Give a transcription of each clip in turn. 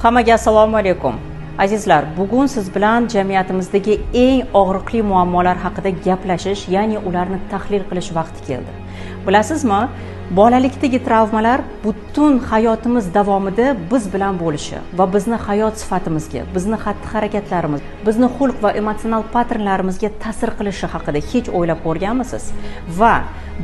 Hammaga assalomu alaykum. Azizlar, bugun siz bilan jamiyatimizdagi eng og'riqli muammolar haqida gaplashish, ya'ni ularni tahlil qilish vaqti keldi. Bilasizmi, bolalikdagi travmalar butun hayotimiz davomida biz bilan bo'lishi va bizni hayot sifatimizga, bizni xatti-harakatlarimiz, bizni xulq va emotsional paternlarimizga ta'sir qilishi haqida hech o'ylab ko'rganmisiz? Va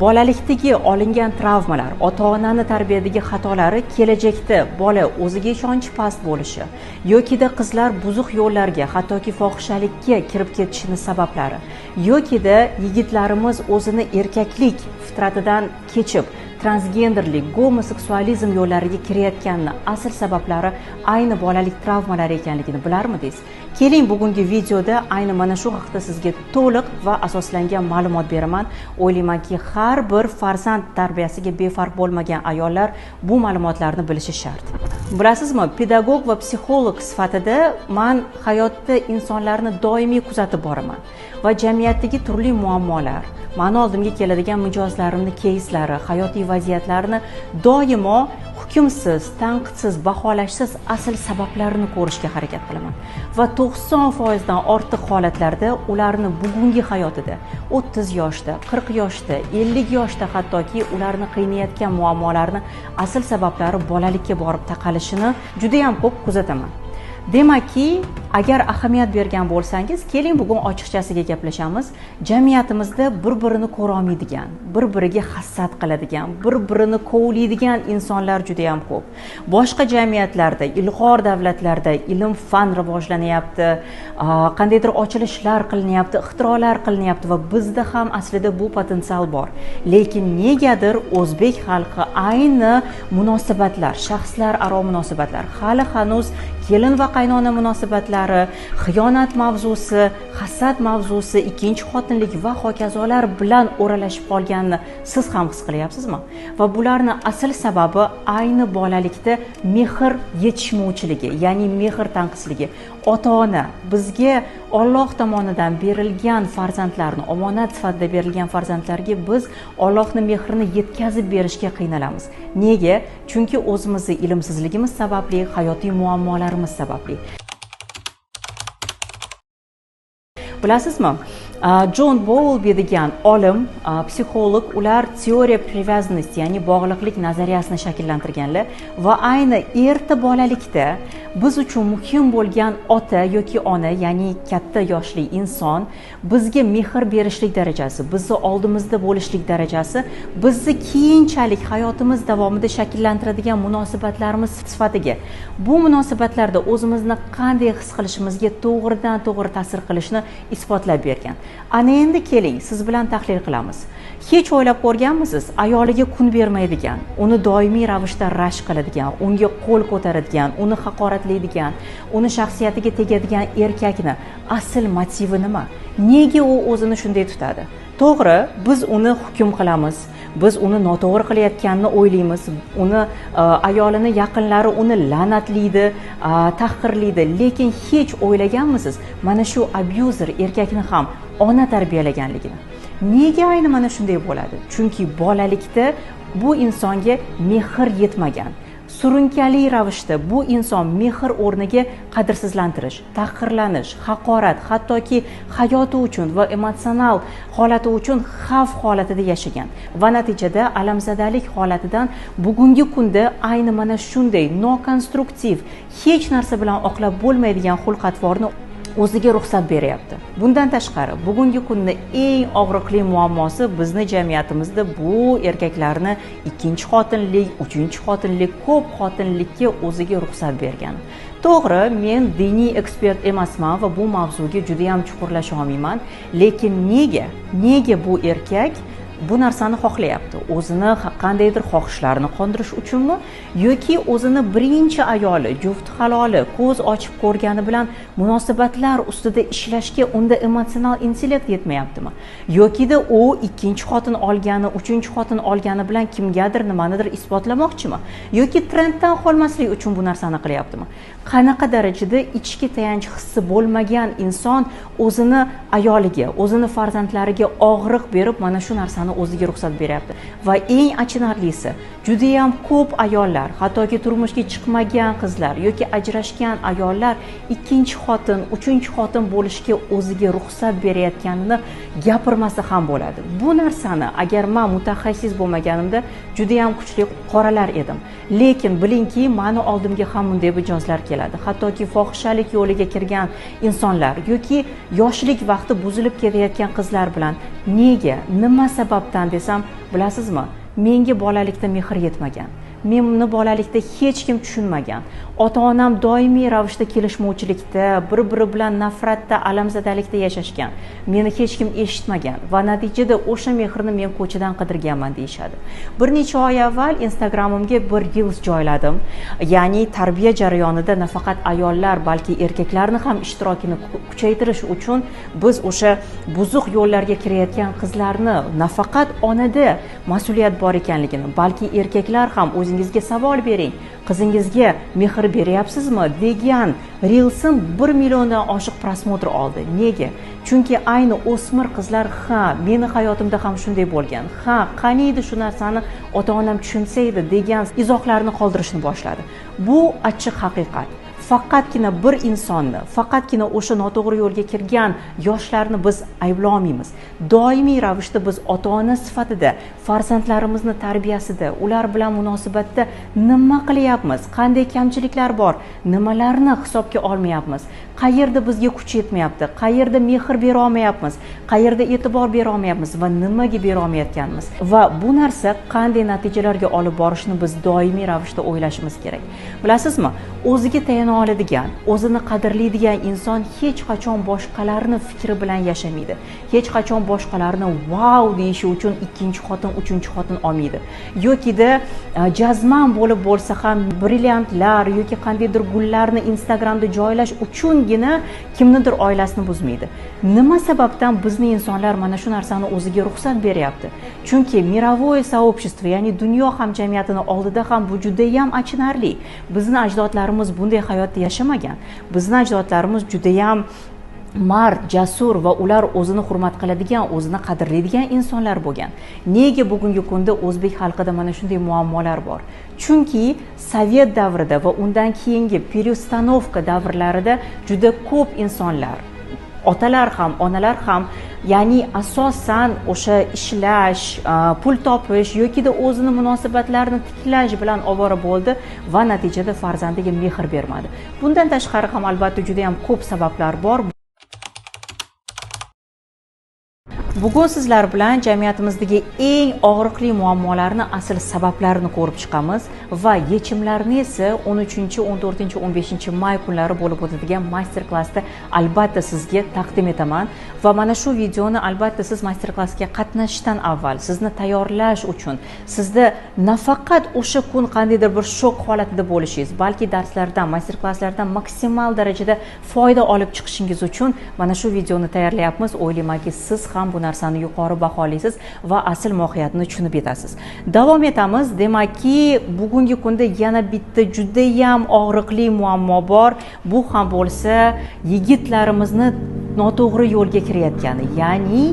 bolalikdagi olingan travmalar, ota-onani tarbiyadagi xatolari kelajakda bola o'ziga ishonchi past bo'lishi yokida qizlar buzuq yo'llarga, hattoki fohishalikka kirib ketishini sabablari yokida yigitlarimiz o'zini erkaklik fitratidan kechib transgenderlik, gomoseksualizm yo'llariga kirayotganini asl sabablari ayni bolalik travmalari ekanligini bilarmidingiz? Keling, bugungi videoda ayni mana shu haqida sizga to'liq va asoslangan ma'lumot beraman. O'ylaymanki, har bir farzand tarbiyasiga befarq bo'lmagan ayollar bu ma'lumotlarni bilishi shart. Bilasizmi, pedagog va psixolog sifatida men hayotda insonlarni doimiy kuzatib boraman va jamiyatdagi turli muammolar, meni oldimga keladigan mijozlarimni keyslari, hayotiy vaziyatlarni doimo hukmsiz, tanqidsiz, baholashsiz asl sabablarini ko'rishga harakat qilaman. Va 90% dan ortiq holatlarda ularni bugungi hayotida 30 yoshda, 40 yoshda, 50 yoshda hattoki ularni qiynayotgan muammolarni asl sabablari bolalikka borib taqalishini juda ham ko'p kuzataman. Demakki, agar ahamiyat bergan bo'lsangiz, keling bugun ochiqchasiga gaplashamiz. Jamiyatimizda bir-birini ko'ra olmaydigan, bir-biriga hasad qiladigan, bir-birini qovlaydigan insonlar juda ham ko'p. Boshqa jamiyatlarda, ilg'or davlatlarda ilm-fan rivojlanyapti, qandaydir ochilishlar qilinyapti, ixtirolar qilinyapti va bizda ham aslida bu potensial bor. Lekin negadir o'zbek xalqi ayni munosabatlar, shaxslar aro munosabatlar, hali hanuz kelin va qaynona munosabatlari, xiyonat mavzusi, hasad mavzusi, ikkinchi xotinlik va hokazolar bilan o'ralashib qolganini siz ham his qilyapsizmi? Va bularning asl sababi ayni bolalikda mehr yetishmovchiligi, ya'ni mehr tanqisligi. Ota-ona bizga Alloh tomonidan berilgan farzandlarni, omonat sifatida berilgan farzandlarga biz Allohning mehrini yetkazib berishga qiynalamiz. Nega? Chunki o'zimizning ilmsizligimiz sababli, hayotiy muammolarimiz sababli. Bilasizmi? John Bowlby degan olim, psixolog, ular teoriya привязанности, ya'ni bog'liqlik nazariyasini shakllantirganlar va ayni erta bolalikda biz uchun muhim bo'lgan ota yoki ona, ya'ni katta yoshli inson bizga mehr berishlik darajasi, bizni oldimizda bo'lishlik darajasi bizni keyinchalik hayotimiz davomida shakllantiradigan munosabatlarimiz sifatiga, bu munosabatlarda o'zimizni qanday his qilishimizga to'g'ridan-to'g'ri ta'sir qilishini isbotlab bergan. Ana endi keling, siz bilan tahlil qilamiz. Hech o'ylab ko'rganmisiz, ayoliga kun bermaydigan, uni doimiy ravishda rashk qiladigan, unga qo'l ko'taradigan, uni haqoratlaydigan, uni shaxsiyatiga tegadigan erkakni asl motivi nima? Nega u o'zini shunday tutadi? To'g'ri, biz uni hukm qilamiz. Biz uni noto'g'ri qilayotganini o'ylaymiz. Uni ayolini yaqinlari uni la'natlaydi, tahqirlaydi, lekin hech o'ylaganmisiz, mana shu abuser erkakni ham ona tarbiyalaganligini? Nega ayni mana shunday bo'ladi? Chunki bolalikda bu insonga mehr yetmagan. Surunkali ravishda bu inson mehr o'rniga qadrsizlantirish, tahqirlanish, haqorat, hattoki hayoti uchun va emotsional holati uchun xavf holatida yashagan va natijada alamzadalik holatidan bugungi kunda ayni mana shunday nokonstruktiv, hech narsa bilan oqlab bo'lmaydigan xulq-atvorni o'ziga ruxsat beryapti. Bundan tashqari, bugungi kunda eng og'riqli muammosi bizni jamiyatimizda bu erkaklarni ikkinchi xotinlik, uchinchi xotinlik, ko'p xotinlikka o'ziga ruxsat bergan. To'g'ri, men diniy ekspert emasman va bu mavzuga juda ham chuqurlasha olmayman, lekin nega bu erkak bu narsani xohlayapti? O'zini qandaydir xohishlarini qondirish uchunmi yoki o'zini birinchi ayoli, jufti haloli ko'z ochib ko'rgani bilan munosabatlar ustida ishlashga unda emotsional intellekt yetmayaptimi? Yokida u ikkinchi xotin olgani, uchinchi xotin olgani bilan kimgadir nimanidir isbotlamoqchimi? Yoki trenddan qolmaslik uchun bu narsani qilyaptimi? Qanaqa darajada ichki tayanch hissi bo'lmagan inson o'zini ayoliga, o'zini farzandlariga og'riq berib mana shu narsani narsani o'ziga ruxsat beryapti. Va eng achinarlisi, juda ham ko'p ayollar, hattoki turmushga chiqmagan qizlar yoki ajrashgan ayollar ikkinchi xotin, uchinchi xotin bo'lishga o'ziga ruxsat berayotganini gapirmasa ham bo'ladi. Bu narsani agar men mutaxassis bo'lmaganimda juda ham kuchli qoralar edim. Lekin bilingki, meni oldimga ham bunday mijozlar keladi. Hattoki fohishalik yo'liga kirgan insonlar yoki yoshlik vaqti buzilib ketayotgan qizlar bilan nega, nima sababdan desam, bilasizmi? Menga bolalikda mehr yetmagan. Meni bolalikda hech kim tushunmagan. Ota-onam doimiy ravishda kelishmovchilikda, bir-biri bilan nafratda, alamzadalikda yashashgan. Meni hech kim eshitmagan va natijada o'sha mehrni men ko'chadan qidirganman deyshadi. Bir necha oy avval Instagramimga bir reels joyladim. Ya'ni tarbiya jarayonida nafaqat ayollar, balki erkaklarni ham ishtirokini kuchaytirish uchun biz o'sha buzuq yo'llarga kirayotgan qizlarni nafaqat onada mas'uliyat bor ekanligini, balki erkaklar ham o'zingizga savol bering. Qizingizga mehr beryapsizmi degan reelsim 1 milliondan oshiq prosmotr oldi. Nega? Chunki ayni o'smir qizlar, ha, meni hayotimda ham shunday bo'lgan. Ha, qaniydi shu narsani ota-onam tushunsa edi degan izohlarni qoldirishni boshladi. Bu achchiq haqiqat. Faqatgina bir insonni, faqatgina o'sha noto'g'ri yo'lga kirgan yoshlarni biz ayblolmaymiz. Doimiy ravishda biz ota-ona sifatida farzandlarimizni tarbiyasida, ular bilan munosabatda nima qilyapmiz, qanday kamchiliklar bor, nimalarni hisobga olmayapmiz, qayerda bizga kuch yetmayapti, qayerda mehr bera olmayapmiz, qayerda e'tibor bera olmayapmiz va nimaga bera olmayotganmiz va bu narsa qanday natijalarga olib borishni biz doimiy ravishda o'ylashimiz kerak. Bilasizmi, o'ziga tayana oladigan, o'zini qadrlaydigan inson hech qachon boshqalarni fikri bilan yashamaydi. Hech qachon boshqalarni wow deyishi uchun ikkinchi xotin, uchinchi xotin olmaydi. Yokida jazman bo'lib bo'lsa ham brilliantlar yoki qandaydir gullarni Instagramda joylash uchungina kimnidir oilasini buzmaydi. Nima sababdan bizni insonlar mana shu narsani o'ziga ruxsat beryapti? Chunki мировое сообщество, ya'ni dunyo hamjamiyatini oldida ham bu juda ham achinarli. Bizni ajdodlarimiz bunday hayotda yashamagan. Bizni ajdodlarimiz juda ham mard, jasur va ular o'zini hurmat qiladigan, o'zini qadrlaydigan insonlar bo'lgan. Nega bugungi kunda o'zbek xalqida mana shunday muammolar bor? Chunki Sovet davrida va undan keyingi pereстановка davrlarida juda ko'p insonlar, otalar ham, onalar ham, ya'ni asosan o'sha ishlash, pul topish yokida o'zini munosabatlarini tiklash bilan ovora bo'ldi va natijada farzandiga mehr bermadi. Bundan tashqari ham albatta juda ham ko'p sabablar bor. Bugun sizlar bilan jamiyatimizdagi eng og'riqli muammolarni asl sabablarini ko'rib chiqamiz va yechimlarni esa 13, 14, 15 may kunlari bo'lib o'tadigan master-klassda albatta sizga taqdim etaman va mana shu videoni albatta siz master-klassga qatnashishdan avval sizni tayyorlash uchun, sizda nafaqat o'sha kun qandaydir bir shok holatida bo'lishingiz, balki darslardan, master-klasslardan maksimal darajada foyda olib chiqishingiz uchun mana shu videoni tayyorlayapmiz. O'ylaymanki, siz ham bu narsani yuqori baholaysiz va asl mohiyatini tushunib yetasiz. Davom etamiz. Demakki, bugungi kunda yana bitta juda ham og'riqli muammo bor. Bu ham bo'lsa yigitlarimizni noto'g'ri yo'lga kirayotgani, ya'ni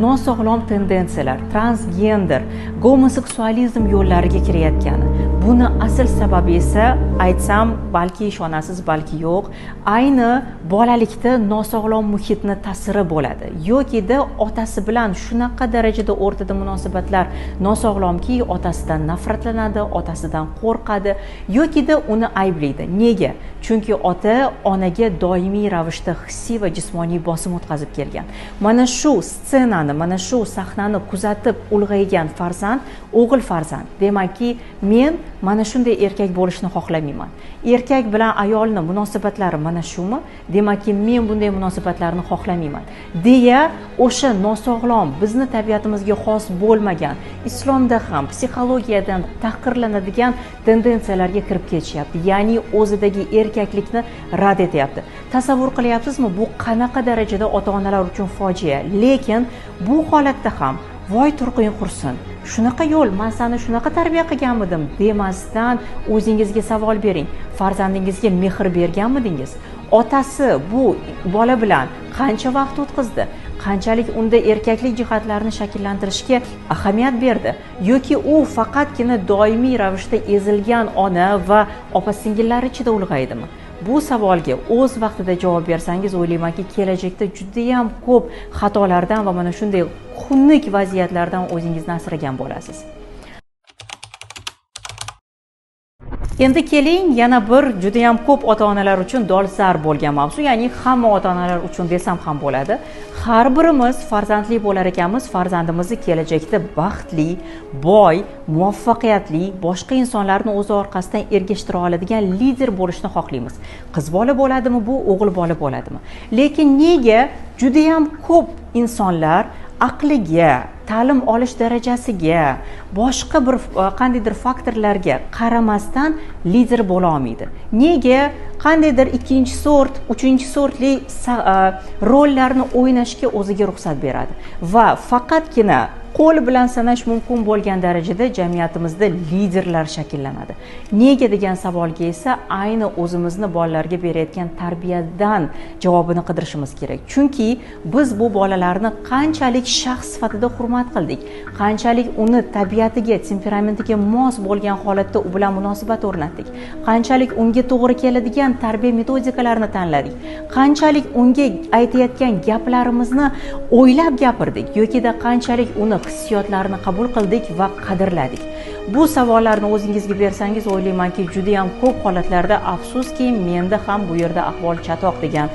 nosog'lom tendensiyalar, transgender, gomoseksualizm yo'llariga kirayotgani. Buni asl sababi esa aytsam, balki ishonasiz, balki yo'q, ayni bolalikda nosog'lom muhitni ta'siri bo'ladi. Yokida otasi bilan shunaqa darajada o'rtada munosabatlar nosog'lomki, otasidan nafratlanadi, otasidan qo'rqadi, yokida uni ayblaydi. Nega? Chunki ota onaga doimiy ravishda hissiy va jismoniy bosim o'tkazib kelgan. Mana shu ssenani, mana shu sahnani kuzatib ulg'aygan farzand, o'g'il farzand. Demakki, men mana shunday erkak bo'lishni xohlamayman. Erkak bilan ayolning munosabatlari mana shumi? Demakki, men bunday munosabatlarni xohlamayman. Deya o'sha nosog'lom, bizni tabiatimizga xos bo'lmagan, islomda ham, psixologiyadan tahqirlanadigan tendensiyalarga kirib ketishyapti. Ya'ni o'zidagi erkaklikni rad etyapti. Tasavvur qilyapsizmi, bu qanaqa darajada ota-onalar uchun fojia? Lekin bu holatda ham voy turqing qursin, shunaqa yo'l, men seni shunaqa tarbiya qilganmidim demasdan o'zingizga savol bering. Farzandingizga mehr berganmidingiz? Otasi bu bola bilan qancha vaqt o'tkazdi? qanchalik unda erkaklik jihatlarini shakllantirishga ahamiyat berdi, yoki u faqatgina doimiy ravishda ezilgan ona va opa-singillari ichida ulg'aydimi? Bu savolga o'z vaqtida javob bersangiz, o'ylaymanki, kelajakda juda ham ko'p xatolardan va mana shunday xunuk vaziyatlardan o'zingizni asragan bo'lasiz. Endi keling, yana bir juda ham ko'p ota-onalar uchun dolzarb bo'lgan mavzu, ya'ni hamma ota-onalar uchun desam ham bo'ladi. Har birimiz farzandli bo'lar ekanmiz, farzandimizni kelajakda baxtli, boy, muvaffaqiyatli, boshqa insonlarni o'z orqasidan ergashtira oladigan lider bo'lishni xohlaymiz. Qiz bola bo'ladimi bu, o'g'il bola bo'ladimi? Lekin nega juda ham ko'p insonlar aqliga, ta'lim olish darajasiga, boshqa bir qandaydir faktorlarga qaramasdan lider bo'la olmaydi? Nega qandaydir ikkinchi sort, uchinchi sortli rollarni o'ynashga o'ziga ruxsat beradi va faqatgina qo'l bilan sanash mumkin bo'lgan darajada jamiyatimizda liderlar shakllanadi? Nega degan savolga esa ayni o'zimizni bolalarga berayotgan tarbiyadan javobini qidirishimiz kerak. Chunki biz bu bolalarni qanchalik shaxs sifatida hurmat qildik, qanchalik uni tabiatiga, temperamentiga mos bo'lgan holatda u bilan munosabat o'rnatdik, qanchalik unga to'g'ri keladigan tarbiya metodikalarini tanladik, qanchalik unga aytayotgan gaplarimizni o'ylab gapirdik yokida qanchalik uni hissiyotlarini qabul qildik va qadrladik. Bu savollarni o'zingizga bersangiz, o'ylaymanki, juda ham ko'p holatlarda afsuski, menda ham bu yerda ahvol chatoq degan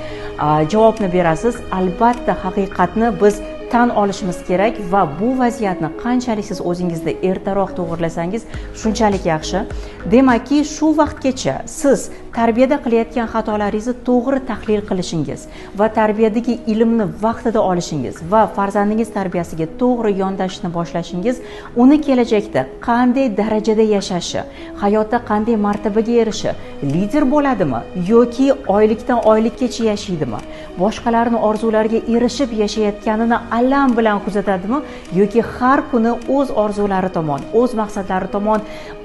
javobni berasiz. Albatta, haqiqatni biz tan olishimiz kerak va bu vaziyatni qanchalik siz o'zingizda ertaroq to'g'irlasangiz, shunchalik yaxshi. Demakki, shu vaqtgacha siz tarbiyada qilayotgan xatolaringizni to'g'ri tahlil qilishingiz va tarbiyadagi ilmni vaqtida olishingiz va farzandingiz tarbiyasiga to'g'ri yondashishni boshlashingiz uni kelajakda qanday darajada yashashi, hayotda qanday martabaga erishi, lider bo'ladimi yoki oylikdan oylikkacha yashaydimi, boshqalarning orzulariga erishib yashayotganini alam bilan kuzatadimi yoki har kuni o'z orzulari tomon, o'z maqsadlari tomon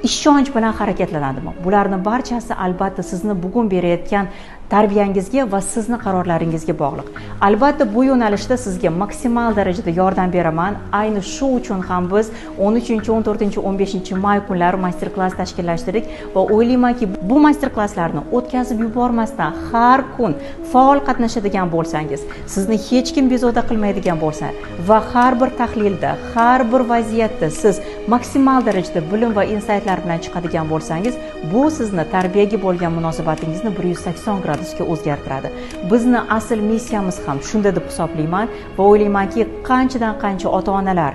ishonch bilan harakatlanadimi? Bularning barchasi albatta sizni bugun berayotgan tarbiyangizga va sizni qarorlaringizga bog'liq. Albatta bu yo'nalishda sizga maksimal darajada yordam beraman. Ayni shu uchun ham biz 13-14-15 may kunlari master-klass tashkillashtirdik va o'ylaymanki, bu master-klasslarni o'tkazib yubormasdan har kun faol qatnashadigan bo'lsangiz, sizni hech kim bezovta qilmaydigan bo'lsa va har bir tahlilda, har bir vaziyatda siz maksimal darajada bilim va insaytlar bilan chiqadigan bo'lsangiz, bu sizni tarbiyaga bo'lgan munosabatingizni 180 gradusga o'zgartiradi. Bizni asl missiyamiz ham shunda deb hisoblayman va o'ylaymanki, qanchadan qancha ota-onalar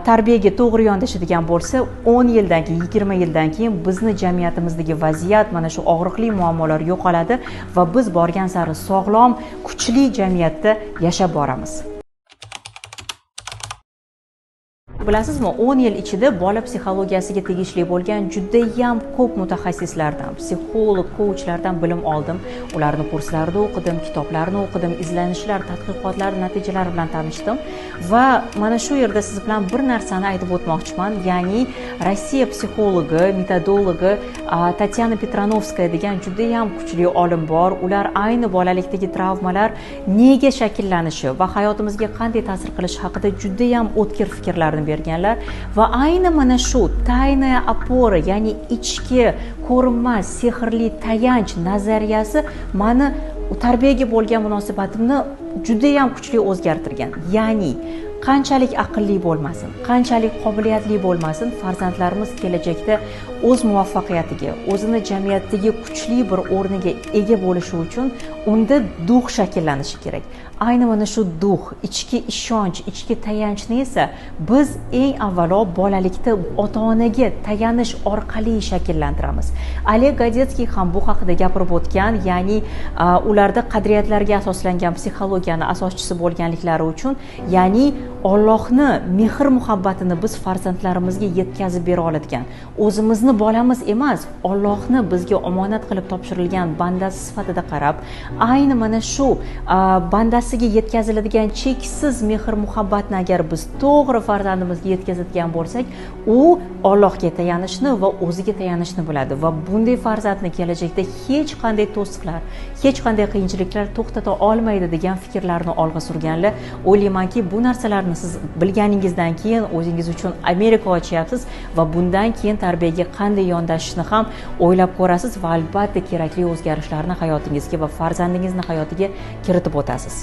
tarbiyaga to'g'ri yondashadigan bo'lsa, 10 yildan keyin, 20 yildan keyin bizni jamiyatimizdagi vaziyat, mana shu og'riqli muammolar yo'qoladi va biz borgan sari sog'lom, kuchli jamiyatda yashab boramiz. Bilasizmi, 10 yil ichida bola psixologiyasiga tegishli bo'lgan juda ham ko'p mutaxassislardan, psixolog, coachlardan bilim oldim. Ularni kurslarida o'qidim, kitoblarini o'qidim, izlanishlar, tadqiqotlar natijalari bilan tanishdim va mana shu yerda siz bilan bir narsani aytib o'tmoqchiman. Ya'ni Rossiya psixologi, metodologi Tatyana Petranovskaya degan juda ham kuchli olim bor. Ular ayni bolalikdagi travmalar nega shakllanishi va hayotimizga qanday ta'sir qilishi haqida juda ham o'tkir fikrlarni berganlar va ayni mana shu tayna opora, ya'ni ichki ko'rinmas sehrli tayanch nazariyasi mani tarbiyaga bo'lgan munosabatimni juda ham kuchli o'zgartirgan. Ya'ni qanchalik aqlli bo'lmasin, qanchalik qobiliyatli bo'lmasin, farzandlarimiz kelajakda o'z muvaffaqiyatiga, o'zini jamiyatdagi kuchli bir o'rniga ega bo'lishi uchun unda duh shakllanishi kerak. Ayni mana shu duh, ichki ishonch, ichki tayanchni esa biz eng avvalo bolalikda ota-onaga tayanish orqali shakllantiramiz. Oleg Godetskiy ham bu haqida gapirib o'tgan, ya'ni ularda qadriyatlarga asoslangan psixologiyani asoschisi bo'lganliklari uchun, ya'ni Allohni mehr muhabbatini biz farzandlarimizga yetkazib bera oladigan, o'zimizni bolamiz emas, Allohni bizga omonat qilib topshirilgan bandasi sifatida qarab, ayni mana shu bandasiga yetkaziladigan cheksiz mehr muhabbatni agar biz to'g'ri farzandimizga yetkazadigan bo'lsak, u Allohga tayanishni va o'ziga tayanishni biladi va bunday farzandni kelajakda hech qanday to'siqlar, hech qanday qiyinchiliklar to'xtata olmaydi degan fikrlarni olg'a surganlar. O'ylaymanki, bu narsalarni siz bilganingizdan keyin o'zingiz uchun Amerika ochyapsiz va bundan keyin tarbiyaga qanday yondashishni ham o'ylab ko'rasiz va albatta kerakli o'zgarishlarni hayotingizga va farzandingizni hayotiga kiritib o'tasiz.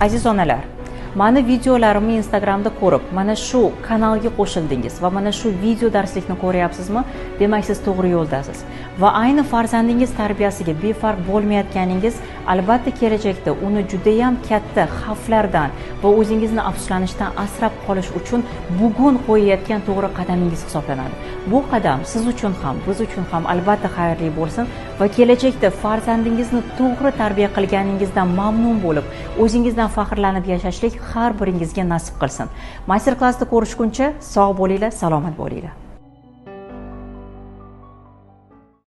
Aziz onalar, mani videolarimni Instagramda ko'rib, mana shu kanalga qo'shildingiz va mana shu video darslikni ko'ryapsizmi? Demak, siz to'g'ri yo'ldasiz. Va ayni farzandingiz tarbiyasiga befarq bo'lmayotganingiz albatta kelajakda uni juda ham katta xavflardan va o'zingizni afsuslanishdan asrab qolish uchun bugun qo'yayotgan to'g'ri qadamingiz hisoblanadi. Bu qadam siz uchun ham, biz uchun ham albatta xayrli bo'lsin va kelajakda farzandingizni to'g'ri tarbiya qilganingizdan mamnun bo'lib, o'zingizdan faxrlanib yashashlik har biringizga nasib qilsin. Master klassda ko'rishguncha sog' bo'linglar, salomat bo'linglar.